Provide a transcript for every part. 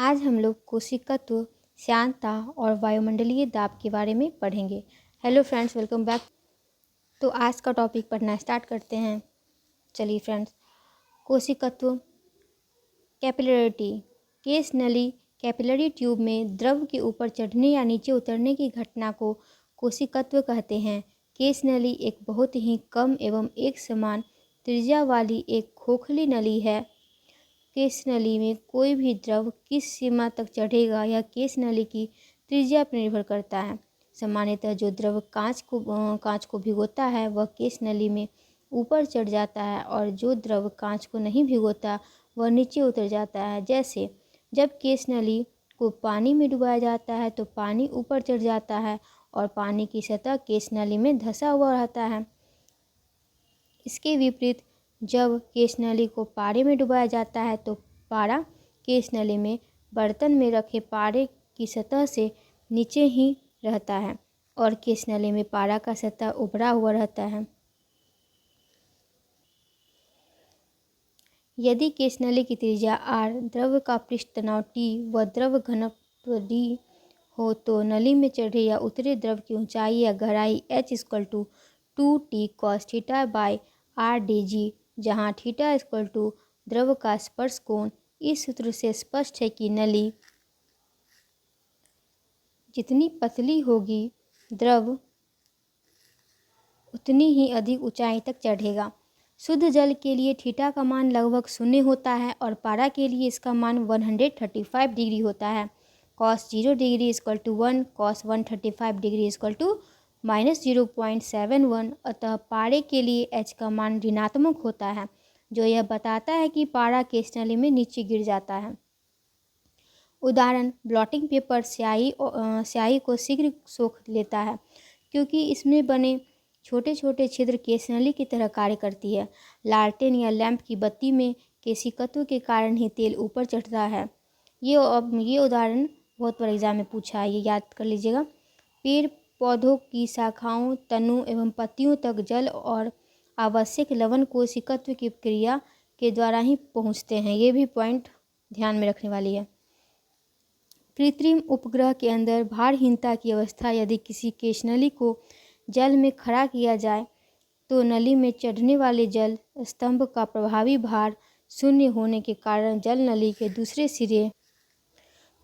आज हम लोग कोशिकत्व, श्यानता और वायुमंडलीय दाब के बारे में पढ़ेंगे। Hello friends, welcome back. तो आज का टॉपिक पढ़ना स्टार्ट करते हैं। चलिए फ्रेंड्स, कोशिकत्व, कैपिलरिटी। केस नली कैपिलरी ट्यूब में द्रव के ऊपर चढ़ने या नीचे उतरने की घटना को कोशिकत्व कहते हैं। केस नली एक बहुत ही कम एवं एक समान त्रिज्या वाली एक खोखली नली है। केस नली में कोई भी द्रव किस सीमा तक चढ़ेगा यह केस नली की त्रिज्या पर निर्भर करता है। सामान्यतः जो द्रव कांच को भिगोता है वह केस नली में ऊपर चढ़ जाता है और जो द्रव कांच को नहीं भिगोता वह नीचे उतर जाता है। जैसे जब केस नली को पानी में डुबाया जाता है तो पानी ऊपर चढ़ जाता है और पानी की सतह केस नली में धंसा हुआ रहता है। इसके विपरीत जब केस नली को पारे में डुबाया जाता है तो पारा केस नली में बर्तन में रखे पारे की सतह से नीचे ही रहता है और केस नली में पारा का सतह उभरा हुआ रहता है। यदि केस नली की त्रिज्या r, द्रव का पृष्ठ तनाव T व द्रव घनत्व D हो तो नली में चढ़े या उतरे द्रव की ऊंचाई या गहराई h = 2t cos theta by r dg, जहाँ थीटा = द्रव का स्पर्श कोण। इस सूत्र से स्पष्ट है कि नली जितनी पतली होगी द्रव उतनी ही अधिक ऊंचाई तक चढ़ेगा। शुद्ध जल के लिए थीटा का मान लगभग 0 होता है और पारा के लिए इसका मान 135 डिग्री होता है। cos 0 degree = 1, cos 135 degree = -0.71। अतः पारे के लिए h का मान ऋणात्मक होता है, जो यह बताता है कि पारा केस नली में नीचे गिर जाता है। उदाहरण, ब्लॉटिंग पेपर स्याही को शीघ्र सोख लेता है क्योंकि इसमें बने छोटे छोटे छिद्र केस नली की तरह कार्य करती है। लालटेन या लैंप की बत्ती में केशिकत्व के कारण ही तेल ऊपर चढ़ता है। ये उदाहरण बहुत बार एग्जाम में पूछा है, ये याद कर लीजिएगा। पेड़ पौधों की शाखाओं, तनों एवं पत्तियों तक जल और आवश्यक लवण कोशिकत्व की क्रिया के द्वारा ही पहुँचते हैं। ये भी पॉइंट ध्यान में रखने वाली है। कृत्रिम उपग्रह के अंदर भारहीनता की अवस्था यदि किसी केस नली को जल में खड़ा किया जाए तो नली में चढ़ने वाले जल स्तंभ का प्रभावी भार 0 होने के कारण जल नली के दूसरे सिरे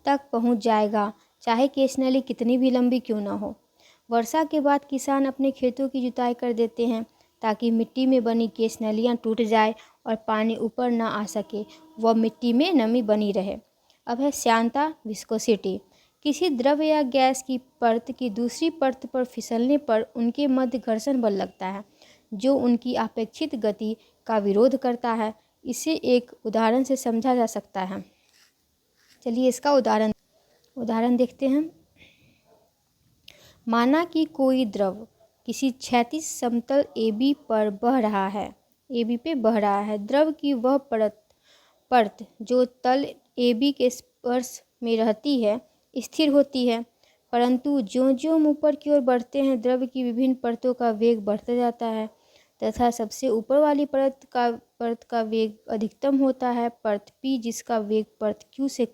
तक पहुंच जाएगा, चाहे केस नली कितनी भी लंबी क्यों न हो। वर्षा के बाद किसान अपने खेतों की जुताई कर देते हैं ताकि मिट्टी में बनी केस नलियाँ टूट जाए और पानी ऊपर न आ सके, वह मिट्टी में नमी बनी रहे। अब है श्यानता, विस्कोसिटी। किसी द्रव या गैस की परत की दूसरी परत पर फिसलने पर उनके मध्य घर्षण बल लगता है जो उनकी अपेक्षित गति का विरोध करता है। इसे एक उदाहरण से समझा जा सकता है। चलिए इसका उदाहरण देखते हैं। माना कि कोई द्रव किसी क्षैतिज समतल AB पर बह रहा है। द्रव की वह परत जो तल AB के स्पर्श में रहती है स्थिर होती है, परंतु ज्यों-ज्यों हम ऊपर की ओर बढ़ते हैं द्रव की विभिन्न परतों का वेग बढ़ता जाता है तथा सबसे ऊपर वाली परत का वेग अधिकतम होता है। परत P जिसका वेग परत Q से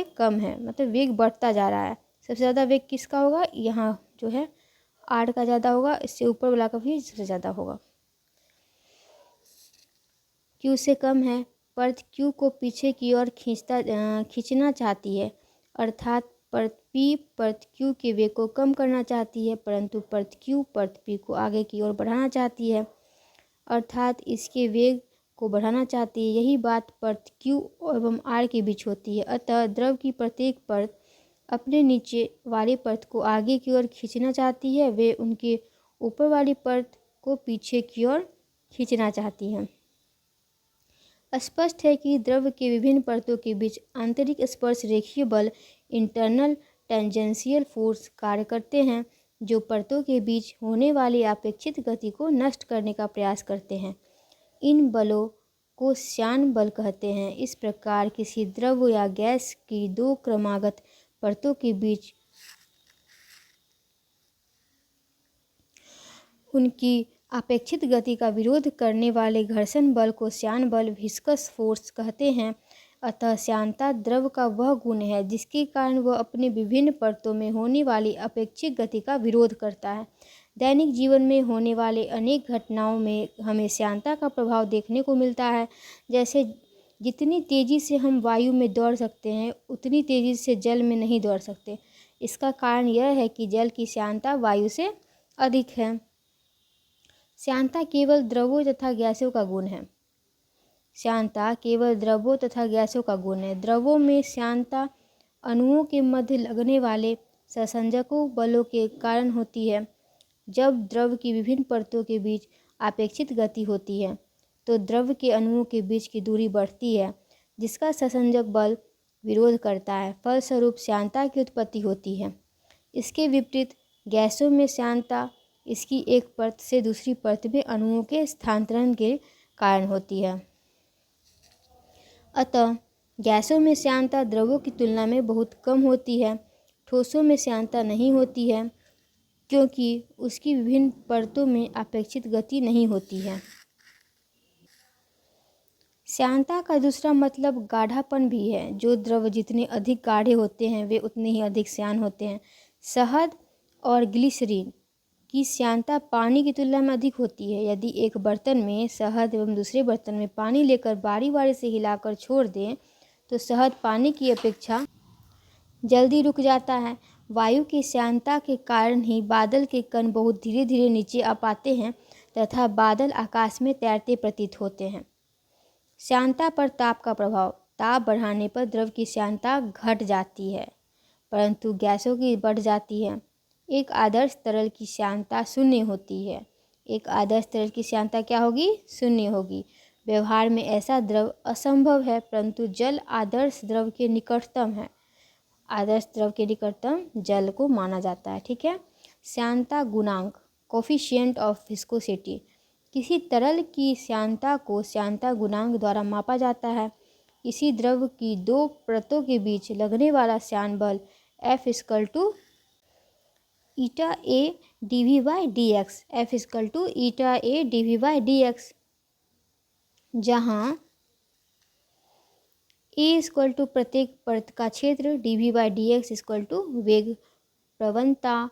कम है, मतलब वेग बढ़ता जा रहा है। सबसे ज़्यादा वेग किसका होगा? यहाँ जो है R का ज़्यादा होगा, इससे ऊपर वाला का भी सबसे ज़्यादा होगा। Q से कम है। परत Q को पीछे की ओर खींचना चाहती है, अर्थात परत P परत Q के वेग को कम करना चाहती है, परंतु परत Q परत P को आगे की ओर बढ़ाना चाहती है, अर्थात इसके वेग को बढ़ाना चाहती है। यही बात परत Q एवं R के बीच होती है। अतः द्रव की प्रत्येक परत अपने नीचे वाली परत को आगे की ओर खींचना चाहती है, वे उनके ऊपर वाली परत को पीछे की ओर खींचना चाहती हैं। स्पष्ट है कि द्रव के विभिन्न परतों के बीच आंतरिक स्पर्श रेखीय बल इंटरनल टेंजेंशियल फोर्स कार्य करते हैं जो परतों के बीच होने वाली अपेक्षित गति को नष्ट करने का प्रयास करते हैं। इन बलों को श्यान बल कहते हैं। इस प्रकार किसी द्रव या गैस की दो क्रमागत परतों के बीच उनकी अपेक्षित गति का विरोध करने वाले घर्षण बल को श्यान बल विस्कस फोर्स कहते हैं। अतः श्यानता द्रव का वह गुण है जिसके कारण वह अपने विभिन्न परतों में होने वाली अपेक्षित गति का विरोध करता है। दैनिक जीवन में होने वाले अनेक घटनाओं में हमें श्यानता का प्रभाव देखने को मिलता है। जैसे जितनी तेज़ी से हम वायु में दौड़ सकते हैं उतनी तेज़ी से जल में नहीं दौड़ सकते। इसका कारण यह है कि जल की श्यानता वायु से अधिक है। श्यानता केवल द्रवों तथा गैसों का गुण है। श्यानता केवल द्रवों तथा गैसों का गुण है। द्रवों में श्यानता अणुओं के मध्य लगने वाले सहसंयोजक बलों के कारण होती है। जब द्रव की विभिन्न परतों के बीच अपेक्षित गति होती है तो द्रव के अणुओं के बीच की दूरी बढ़ती है, जिसका सहसंयोजक बल विरोध करता है। फलस्वरूप श्यानता की उत्पत्ति होती है। इसके विपरीत गैसों में श्यानता इसकी एक परत से दूसरी परत में अणुओं के स्थानांतरण के कारण होती है। अतः गैसों में श्यानता द्रवों की तुलना में बहुत कम होती है। ठोसों में श्यानता नहीं होती है क्योंकि उसकी विभिन्न परतों में अपेक्षित गति नहीं होती है। श्यानता का दूसरा मतलब गाढ़ापन भी है। जो द्रव जितने अधिक गाढ़े होते हैं वे उतने ही अधिक श्यान होते हैं। शहद और ग्लिसरीन की श्यानता पानी की तुलना में अधिक होती है। यदि एक बर्तन में शहद एवं दूसरे बर्तन में पानी लेकर बारी बारी से हिलाकर छोड़ दें तो शहद पानी की अपेक्षा जल्दी रुक जाता है। वायु की श्यानता के कारण ही बादल के कण बहुत धीरे धीरे नीचे आ पाते हैं तथा बादल आकाश में तैरते प्रतीत होते हैं। श्यानता पर ताप का प्रभाव। ताप बढ़ाने पर द्रव की श्यानता घट जाती है परंतु गैसों की बढ़ जाती है। एक आदर्श तरल की श्यानता शून्य होती है। एक आदर्श तरल की श्यानता क्या होगी? शून्य होगी। व्यवहार में ऐसा द्रव असंभव है परंतु जल आदर्श द्रव के निकटतम है। आदर्श द्रव के निकटतम जल को माना जाता है। ठीक है। श्यानता गुणांक कोफिशिएंट ऑफ विस्कोसिटी। किसी तरल की श्यानता को श्यानता गुणांक द्वारा मापा जाता है। इसी द्रव की दो परतों के बीच लगने वाला श्यान बल F = eta A dV/dx। F = eta A dV/dx, जहाँ A = प्रत्येक परत का क्षेत्र, dV/dx = वेग प्रवणता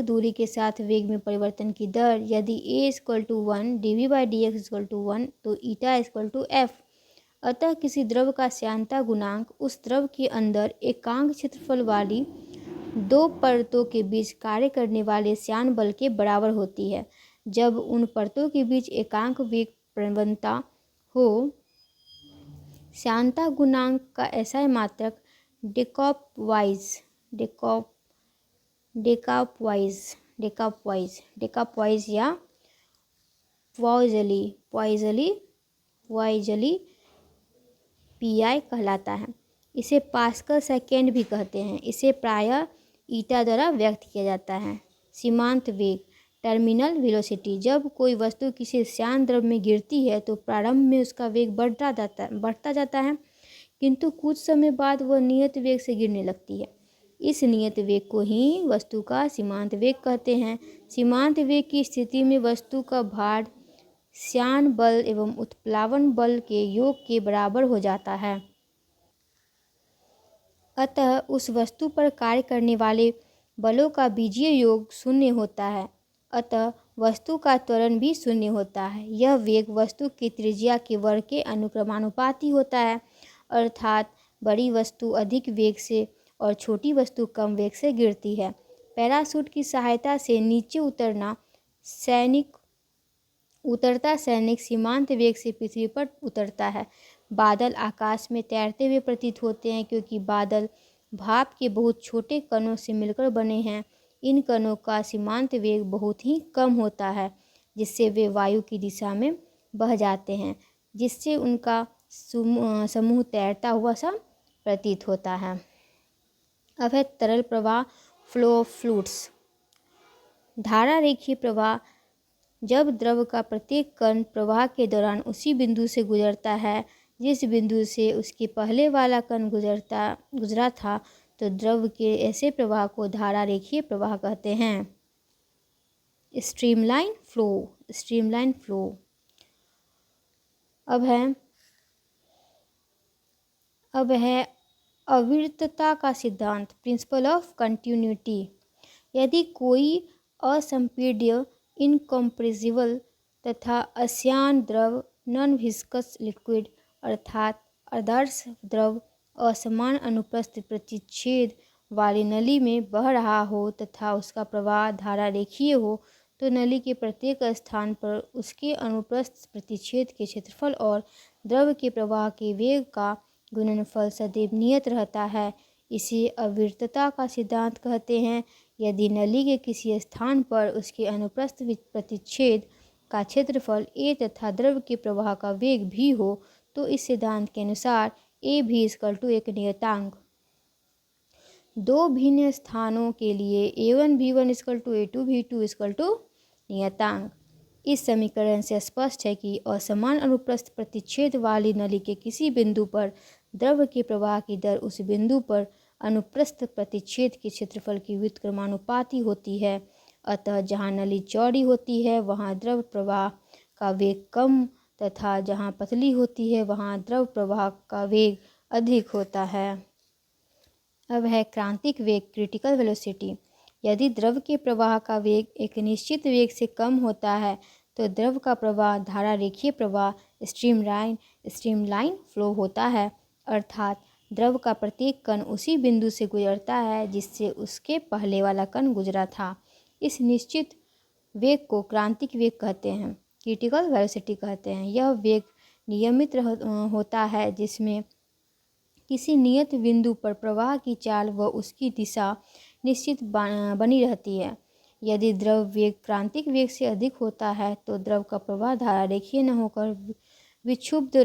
दूरी के साथ वेग में परिवर्तन की दर। यदि A = 1 dV/dx = 1 तो ईटा = F। अतः किसी द्रव का श्यानता गुणांक उस द्रव के अंदर एकांक क्षेत्रफल वाली दो परतों के बीच कार्य करने वाले श्यान बल के बराबर होती है। जब उन परतों के बीच एकांक वेग प्रवणता हो। श्यानता गुणांक का ऐसा मात्रक डेकापवाइज या पॉइज़ली PI कहलाता है। इसे पास्कल सेकेंड भी कहते हैं। इसे प्रायः ईटा द्वारा व्यक्त किया जाता है। सीमांत वेग टर्मिनल वेलोसिटी। जब कोई वस्तु किसी श्यान द्रव में गिरती है तो प्रारंभ में उसका वेग बढ़ता जाता है किंतु कुछ समय बाद वह नियत वेग से गिरने लगती है। इस नियत वेग को ही वस्तु का सीमांत वेग कहते हैं। सीमांत वेग की स्थिति में वस्तु का भार श्यान बल एवं उत्प्लावन बल के योग के बराबर हो जाता है। अतः उस वस्तु पर कार्य करने वाले बलों का बीजीय योग शून्य होता है। अतः वस्तु का त्वरण भी शून्य होता है। यह वेग वस्तु की त्रिज्या के वर्ग के अनुक्रमानुपाती होता है, अर्थात बड़ी वस्तु अधिक वेग से और छोटी वस्तु कम वेग से गिरती है। पैराशूट की सहायता से नीचे उतरता सैनिक सीमांत वेग से पृथ्वी पर उतरता है। बादल आकाश में तैरते हुए प्रतीत होते हैं क्योंकि बादल भाप के बहुत छोटे कणों से मिलकर बने हैं। इन कणों का सीमांत वेग बहुत ही कम होता है जिससे वे वायु की दिशा में बह जाते हैं, जिससे उनका समूह तैरता हुआ सा प्रतीत होता है। अब है तरल प्रवाह फ्लो ऑफ फ्लूइड्स। धारा रेखीय प्रवाह। जब द्रव का प्रत्येक कण प्रवाह के दौरान उसी बिंदु से गुजरता है जिस बिंदु से उसके पहले वाला कण गुजरा था तो द्रव के ऐसे प्रवाह को धारा रेखीय प्रवाह कहते हैं। Streamline flow, streamline flow. अब है अविरतता का सिद्धांत, प्रिंसिपल ऑफ कंटिन्यूटी। यदि कोई असंपीड्य, इनकम्प्रेसिबल तथा अश्यान द्रव, नॉन विस्कस लिक्विड अर्थात आदर्श द्रव असमान अनुप्रस्थ प्रतिच्छेद वाली नली में बह रहा हो तथा उसका प्रवाह धारा रेखीय हो, तो नली के प्रत्येक स्थान पर उसके अनुप्रस्थ प्रतिच्छेद के क्षेत्रफल और द्रव के प्रवाह के वेग का गुणनफल सदैव नियत रहता है। इसे अविरतता का सिद्धांत कहते हैं। यदि नली के किसी स्थान पर उसके अनुप्रस्थ प्रतिच्छेद का क्षेत्रफल a तथा द्रव के प्रवाह का वेग भी हो, तो इस सिद्धांत के अनुसार a भी = एक नियतांक। दो भिन्न स्थानों के लिए a1 v1 = a2 v2 नियतांक। इस समीकरण से स्पष्ट है कि असमान अनुप्रस्थ प्रतिच्छेद वाली नली के किसी बिंदु पर द्रव के प्रवाह की दर उस बिंदु पर अनुप्रस्थ प्रतिच्छेद के क्षेत्रफल की व्युत्क्रमानुपाती होती है। अतः जहाँ नली चौड़ी होती है वहाँ द्रव प्रवाह का वेग कम तथा जहाँ पतली होती है वहाँ द्रव प्रवाह का वेग अधिक होता है। अब है क्रांतिक वेग, क्रिटिकल वेलोसिटी। यदि द्रव के प्रवाह का वेग एक निश्चित वेग से कम होता है तो द्रव का प्रवाह धारा रेखीय प्रवाह, स्ट्रीमलाइन फ्लो होता है, अर्थात द्रव का प्रत्येक कण उसी बिंदु से गुजरता है जिससे उसके पहले वाला कण गुजरा था। इस निश्चित वेग को क्रांतिक वेग कहते हैं, क्रिटिकल वेलोसिटी कहते हैं। यह वेग नियमित होता है जिसमें किसी नियत बिंदु पर प्रवाह की चाल व उसकी दिशा निश्चित बनी रहती है। यदि द्रव वेग क्रांतिक वेग से अधिक होता है तो द्रव का प्रवाह धारा रेखीय न होकर विक्षुब्ध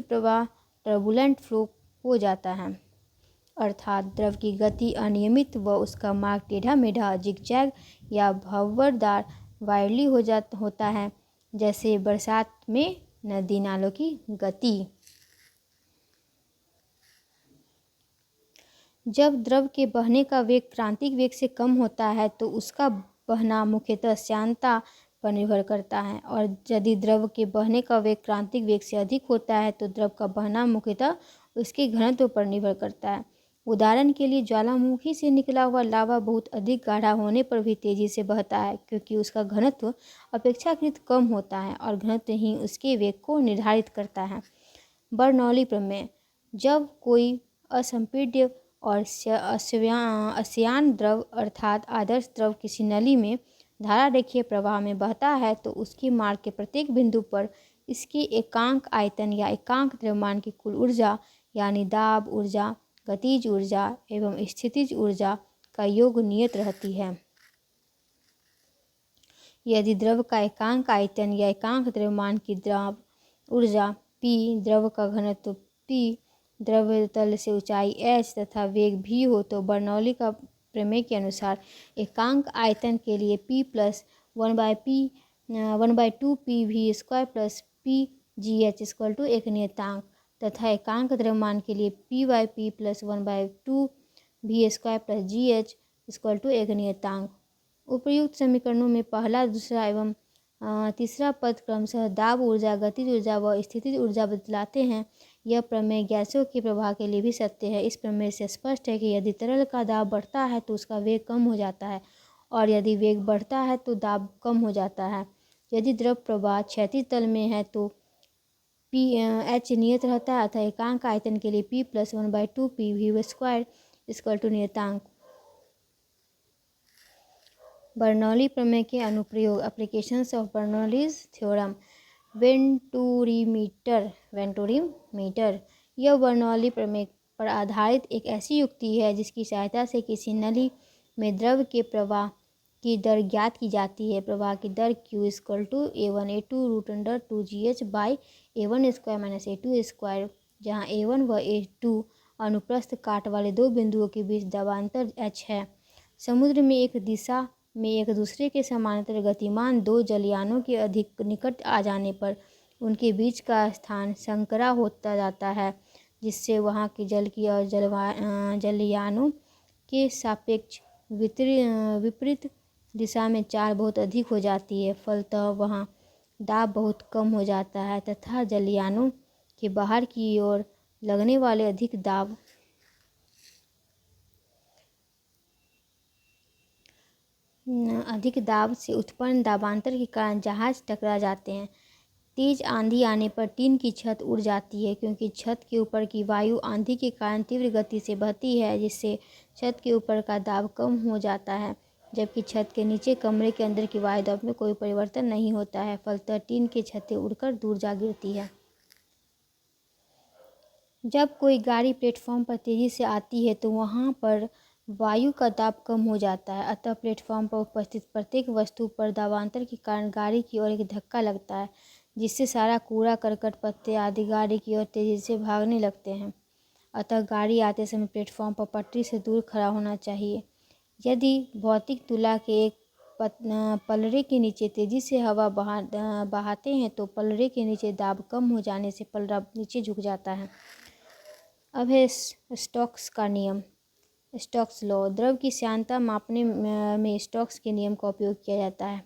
प्रवाह टर्बुलेंट फ्लो हो जाता है, अर्थात द्रव की गति अनियमित व उसका मार्ग टेढ़ा मेढ़ा, जिगजैग या भंवरदार वायरली होता है, जैसे बरसात में नदी नालों की गति। जब द्रव के बहने का वेग क्रांतिक वेग से कम होता है तो उसका बहना मुख्यतः श्यानता पर निर्भर करता है, और यदि द्रव के बहने का वेग क्रांतिक वेग से अधिक होता है तो द्रव का बहना मुख्यतः उसके घनत्व पर निर्भर करता है। उदाहरण के लिए ज्वालामुखी से निकला हुआ लावा बहुत अधिक गाढ़ा होने पर भी तेजी से बहता है, क्योंकि उसका घनत्व अपेक्षाकृत कम होता है और घनत्व ही उसके वेग को निर्धारित करता है। बर्नौली प्रमेय। जब कोई असंपीड्य और अश्यान द्रव अर्थात आदर्श द्रव किसी नली में धारा रेखीय प्रवाह में बहता है तो उसके मार्ग के प्रत्येक बिंदु पर इसके एकांक आयतन या एकांक द्रव्यमान की कुल ऊर्जा यानी दाब ऊर्जा, गतिज ऊर्जा एवं स्थितिज ऊर्जा का योग नियत रहती है। यदि द्रव का एकांक आयतन या एकांक द्रव्यमान की दाब ऊर्जा P, द्रव का घनत्व P, द्रव तल से ऊंचाई h तथा वेग v हो तो बर्नौली का प्रमेय के अनुसार एकांक आयतन के लिए P + 1/2pv² + pgh = एक नियतांक तथा एकांक द्रव्यमान के लिए P/P + 1/2v² + gh = एक नियतांक। उपर्युक्त समीकरणों में पहला, दूसरा एवं तीसरा पद क्रमशः दाब ऊर्जा, गतिज ऊर्जा व स्थितिज ऊर्जा बतलाते हैं। यह प्रमेय गैसों के प्रवाह के लिए भी सत्य है। इस प्रमेय से स्पष्ट है कि यदि तरल का दाब बढ़ता है तो उसका वेग कम हो जाता है और यदि वेग बढ़ता है तो दाब कम हो जाता है। यदि द्रव प्रवाह क्षैतिज तल में है तो h नियत रहता है, अतः एकांक आयतन के लिए P + 1/2pv² = नियतांक। बर्नौली प्रमेय के अनुप्रयोग, applications of Bernoulli's theorem. Venturimeter. यह बर्नौली प्रमेय पर आधारित एक ऐसी युक्ति है जिसकी सहायता से किसी नली में द्रव के प्रवाह की दर ज्ञात की जाती है। प्रवाह की दर Q = a1a2√2gh/a1² - a2², जहाँ a1 व a2 अनुप्रस्थ काट वाले दो बिंदुओं के बीच दाबांतर h है। समुद्र में एक दिशा में एक दूसरे के समानांतर गतिमान दो जलयानों के अधिक निकट आ जाने पर उनके बीच का स्थान संकरा होता जाता है, जिससे वहाँ के जल की और जलयानों के सापेक्ष विपरीत दिशा में चाल बहुत अधिक हो जाती है, फलतः वहाँ दाब बहुत कम हो जाता है तथा जलयानों के बाहर की ओर लगने वाले अधिक दाब से उत्पन्न दाबांतर के कारण जहाज टकरा जाते हैं। तेज आंधी आने पर टीन की छत उड़ जाती है क्योंकि छत के ऊपर की वायु आंधी के कारण तीव्र गति से बहती है, जिससे छत के ऊपर का दाब कम हो जाता है, जबकि छत के नीचे कमरे के अंदर की वायु दाब में कोई परिवर्तन नहीं होता है। फलतः टीन की छतें उड़कर दूर जा गिरती है। जब कोई गाड़ी प्लेटफॉर्म पर तेजी से आती है तो वहां पर वायु का दाब कम हो जाता है, अतः प्लेटफॉर्म पर उपस्थित प्रत्येक वस्तु पर दाबांतर के कारण गाड़ी की ओर एक धक्का लगता है, जिससे सारा कूड़ा करकट पत्ते आदि गाड़ी की ओर तेजी से भागने लगते हैं। अतः गाड़ी आते समय प्लेटफॉर्म पर पटरी से दूर खड़ा होना चाहिए। यदि भौतिक तुला के एक पलड़े के नीचे तेजी से हवा बहाते हैं तो पलड़े के नीचे दाब कम हो जाने से पलड़ा नीचे झुक जाता है। अब है स्टोक्स का नियम, स्टोक्स लॉ। द्रव की श्यानता मापने में स्टोक्स के नियम का उपयोग किया जाता है।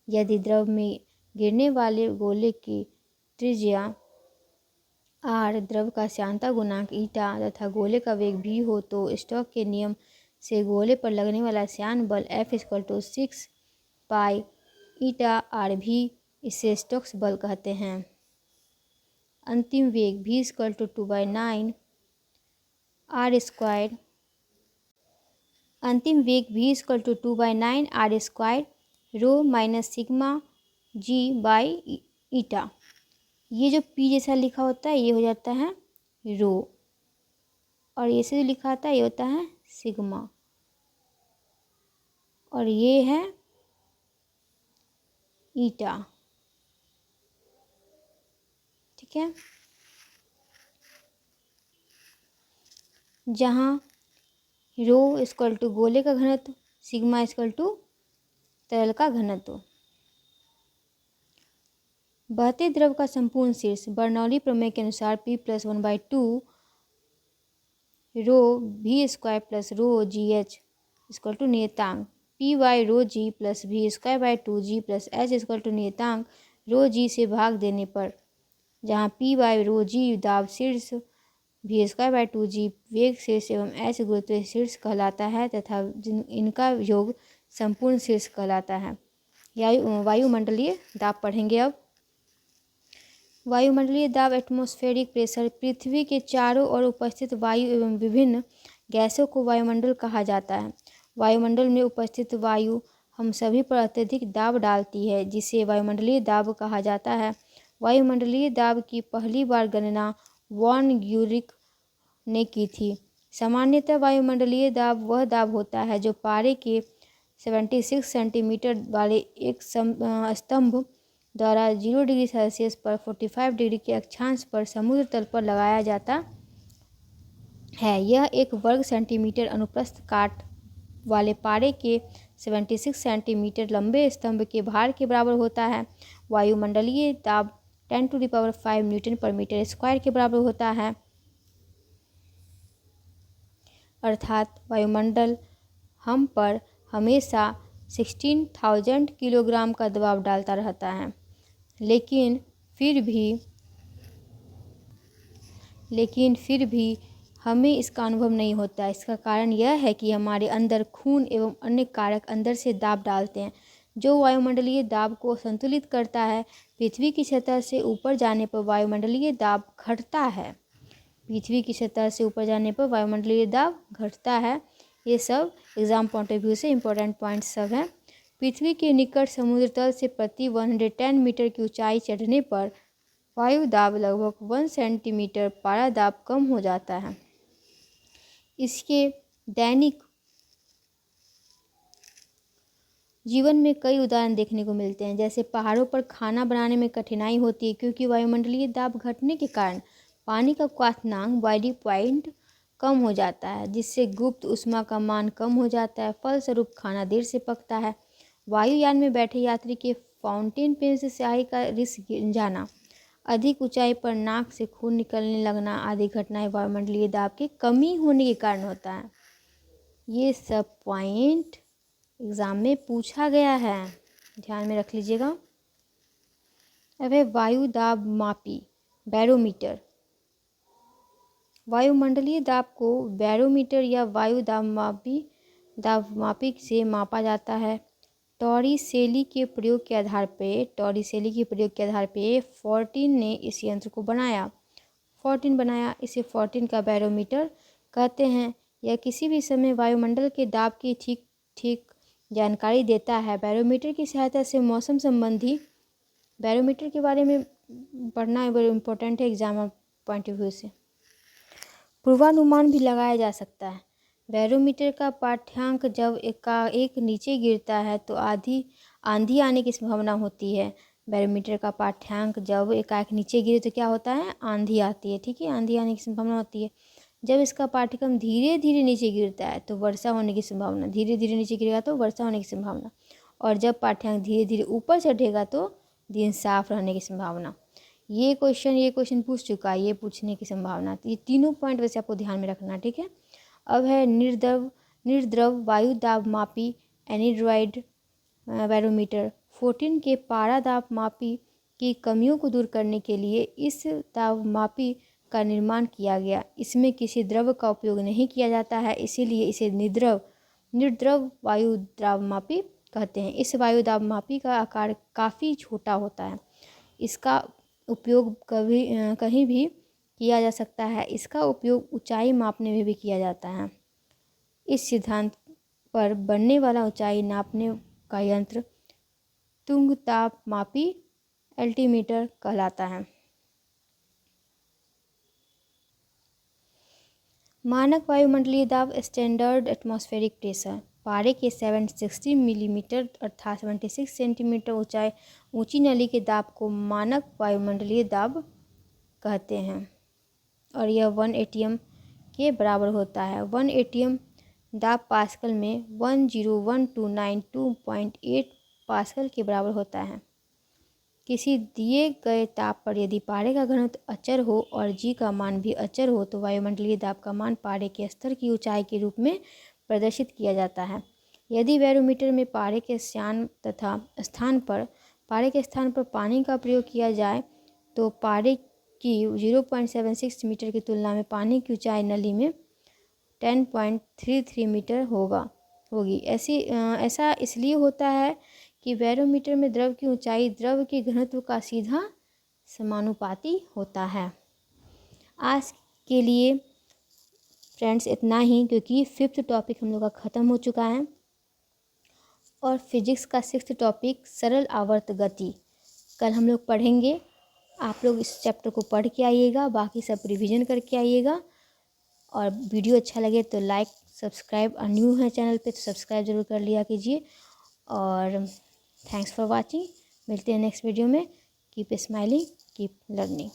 यदि द्रव में गिरने वाले गोले की त्रिज्या r, द्रव का श्यानता गुणांक ईटा तथा गोले का वेग v हो तो स्टोक्स के नियम से गोले पर लगने वाला श्यान बल F = 6 पाई ईटा RV, इसे स्टोक्स बल कहते हैं। अंतिम वेग v = 2/9 r²। अंतिम वेग v = 2/9 r² rho minus sigma g by eta. ये जो p जैसा लिखा होता है ये हो जाता है रो, और ये से जो लिखा होता है ये होता है सिग्मा, और ये है ईटा। ठीक है, जहाँ रो = गोले का घनत्व, सिग्मा = तरल का घनत्व। बहते द्रव का संपूर्ण शीर्ष बर्नौली प्रमेय के अनुसार P + 1/2 रो v² + रो gh = नियतांक P रो g + v² 2g + h = नियतांक रो g से भाग देने पर, जहाँ P रो g दाब शीर्ष, v² 2g वेग शीर्ष एवं h गुरुत्वीय शीर्ष कहलाता है तथा इनका योग संपूर्ण शीर्ष कहलाता है। वायुमंडलीय दाब पढ़ेंगे। अब वायुमंडलीय दाब एटमॉस्फेरिक प्रेशर, पृथ्वी के चारों ओर उपस्थित वायु एवं विभिन्न गैसों को वायुमंडल कहा जाता है। वायुमंडल में उपस्थित वायु हम सभी पर अत्यधिक दाब डालती है, जिसे वायुमंडलीय दाब कहा जाता है। वायुमंडलीय दाब की पहली बार गणना वॉन ग्यूरिक ने की थी। सामान्यतः वायुमंडलीय दाब वह दाब होता है जो पारे के 76 सेंटीमीटर वाले एक स्तंभ द्वारा 0 डिग्री सेल्सियस पर 45 डिग्री के अक्षांश पर समुद्र तल पर लगाया जाता है। यह एक वर्ग सेंटीमीटर अनुप्रस्थ काट वाले पारे के 76 सेंटीमीटर लंबे स्तंभ के भार के बराबर होता है। वायुमंडलीय दाब 10⁵ न्यूटन/मीटर² के बराबर होता है, अर्थात वायुमंडल हम पर हमेशा 16,000 किलोग्राम का दबाव डालता रहता है, लेकिन फिर भी हमें इसका अनुभव नहीं होता। इसका कारण यह है कि हमारे अंदर खून एवं अन्य कारक अंदर से दाब डालते हैं, जो वायुमंडलीय दाब को संतुलित करता है। पृथ्वी की सतह से ऊपर जाने पर वायुमंडलीय दाब घटता है। पृथ्वी की सतह से ऊपर जाने पर वायुमंडलीय दाब घटता है। ये सब एग्जाम पॉइंट ऑफ व्यू से इम्पोर्टेंट पॉइंट्स सब हैं। पृथ्वी के निकट समुद्र तल से प्रति 110 मीटर की ऊंचाई चढ़ने पर वायु दाब लगभग 1 सेंटीमीटर, पारा दाब कम हो जाता है। इसके दैनिक जीवन में कई उदाहरण देखने को मिलते हैं, जैसे पहाड़ों पर खाना बनाने में कठिनाई होती है क्योंकि वायुमंडलीय दाब घटने के कारण पानी का क्वथनांक बॉइलिंग पॉइंट कम हो जाता है, जिससे गुप्त ऊष्मा का मान कम हो जाता है। फलस्वरूप खाना देर से पकता है। वायुयान में बैठे यात्री के फाउंटेन पेन से स्याही का रिस गिर जाना, अधिक ऊंचाई पर नाक से खून निकलने लगना आदि घटनाएं वायुमंडलीय दाब की कमी होने के कारण होता है। ये सब पॉइंट एग्ज़ाम में पूछा गया है, ध्यान में रख लीजिएगा। अब है वायु दाब मापी, बैरोमीटर। वायुमंडलीय दाब को बैरोमीटर या वायु दाब मापी से मापा जाता है। टॉरिसेली के प्रयोग के आधार पे फोर्टिन ने इस यंत्र को बनाया। इसे फोर्टिन का बैरोमीटर कहते हैं। यह किसी भी समय वायुमंडल के दाब की ठीक ठीक जानकारी देता है। बैरोमीटर की सहायता से मौसम संबंधी, बैरोमीटर के बारे में पढ़ना बड़ा इम्पोर्टेंट है एग्जाम पॉइंट ऑफ व्यू से। पूर्वानुमान भी लगाया जा सकता है। बैरोमीटर का पाठ्यांक जब एक नीचे गिरता है तो आंधी आने की संभावना होती है। बैरोमीटर का पाठ्यांक जब एकाएक नीचे गिरे तो क्या होता है, आंधी आती है। ठीक है, आंधी आने की संभावना होती है। जब इसका पाठ्यक्रम धीरे धीरे नीचे गिरता है तो वर्षा होने की संभावना, धीरे धीरे नीचे गिरेगा तो वर्षा होने की संभावना। और जब पाठ्यांक धीरे धीरे ऊपर चढ़ेगा तो दिन साफ रहने की संभावना। ये क्वेश्चन पूछ चुका है, ये पूछने की संभावना। ये तीनों पॉइंट वैसे आपको ध्यान में रखना, ठीक है। अब है निर्द्रव वायु दाब मापी, एनिड्रॉइड बैरोमीटर। 14 के पारा दाब मापी की कमियों को दूर करने के लिए इस दाब मापी का निर्माण किया गया। इसमें किसी द्रव का उपयोग नहीं किया जाता है, इसीलिए इसे निर्द्रव वायु दाब मापी कहते हैं। इस वायु दाब मापी का आकार काफ़ी छोटा होता है। इसका उपयोग कहीं भी किया जा सकता है। इसका उपयोग ऊंचाई मापने में भी किया जाता है। इस सिद्धांत पर बनने वाला ऊंचाई नापने का यंत्र तुंग ताप मापी अल्टीमीटर कहलाता है। मानक वायुमंडलीय दाब, स्टैंडर्ड एटमॉस्फेरिक प्रेशर। पारे के 760 मिलीमीटर अर्थात 76 सेंटीमीटर ऊंची नली के दाब को मानक वायुमंडलीय दाब कहते हैं और यह 1 एटीएम के बराबर होता है। 1 एटीएम दाब पास्कल में 101292.8 पास्कल के बराबर होता है। किसी दिए गए ताप पर यदि पारे का घनत्व अचर हो और जी का मान भी अचर हो तो वायुमंडलीय दाब का मान पारे के स्तर की ऊंचाई के रूप में प्रदर्शित किया जाता है। यदि बैरोमीटर में पारे के स्थान पर पानी का प्रयोग किया जाए तो पारे की 0.76 मीटर की तुलना में पानी की ऊंचाई नली में 10.33 मीटर होगी। ऐसा इसलिए होता है कि बैरोमीटर में द्रव की ऊंचाई द्रव के घनत्व का सीधा समानुपाती होता है। आज के लिए फ्रेंड्स इतना ही, क्योंकि 5th टॉपिक हम लोग का ख़त्म हो चुका है और फिजिक्स का 6th टॉपिक सरल आवर्त गति कल हम लोग पढ़ेंगे। आप लोग इस चैप्टर को पढ़ के आइएगा, बाकी सब रिवीजन करके आइएगा। और वीडियो अच्छा लगे तो लाइक, सब्सक्राइब, और न्यू है चैनल पे तो सब्सक्राइब ज़रूर कर लिया कीजिए। और थैंक्स फॉर वाचिंग। मिलते हैं नेक्स्ट वीडियो में। Keep smiling, keep learning.